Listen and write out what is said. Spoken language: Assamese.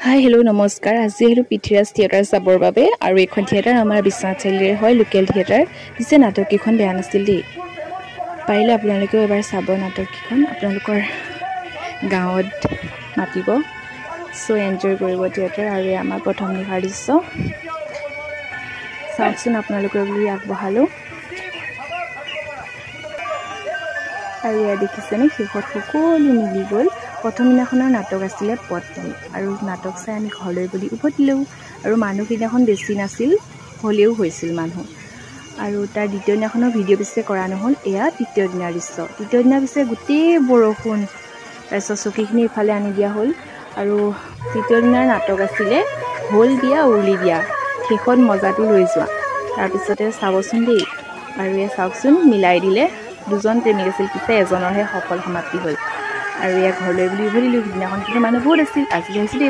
হাই হেল্ল' নমস্কাৰ আজি আহিলোঁ পৃথ্বীৰাজ থিয়েটাৰ চাবৰ বাবে আৰু এইখন থিয়েটাৰ আমাৰ বিশ্বনাথ চাৰিআলিৰ হয় লোকেল থিয়েটাৰ পিছে নাটককেইখন বেয়া নাছিল দেই পাৰিলে আপোনালোকেও এবাৰ চাব নাটককেইখন আপোনালোকৰ গাঁৱত মাতিব চ' এনজয় কৰিব থিয়েটাৰ আৰু আমাৰ প্ৰথম নিশাৰ দৃশ্য চাওকচোন আপোনালোকৰ বুলি আগবঢ়ালোঁ আৰু এয়া দেখিছেনে শেষত সকলো মিলি গ'ল প্ৰথম দিনাখনৰ নাটক আছিলে পত্নী আৰু নাটক চাই আমি ঘৰলৈ বুলি উভতিলেও আৰু মানুহ সেইদিনাখন বেছি নাছিল হ'লেও হৈছিল মানুহ আৰু তাৰ দ্বিতীয় দিনাখনৰ ভিডিঅ' পিছে কৰা নহ'ল এয়া তৃতীয় দিনাৰ দৃশ্য তৃতীয় দিনা পিছে গোটেই বৰষুণ তাৰপিছত চকীখিনি ইফালে আনি দিয়া হ'ল আৰু তৃতীয় দিনাৰ নাটক আছিলে হ'ল দিয়া উৰুলি দিয়া শেষত মজাটো লৈ যোৱা তাৰপিছতে চাবচোন দেই আৰু এয়া চাওকচোন মিলাই দিলে দুজন প্ৰেমিক আছিল পিছে এজনৰহে সফল সমাপ্তি হ'ল আৰু এয়া ঘৰলৈ বুলি উভতিলোঁ সিদিনাখন কিন্তু মানুহ বহুত আছিল আজি হৈছে দেই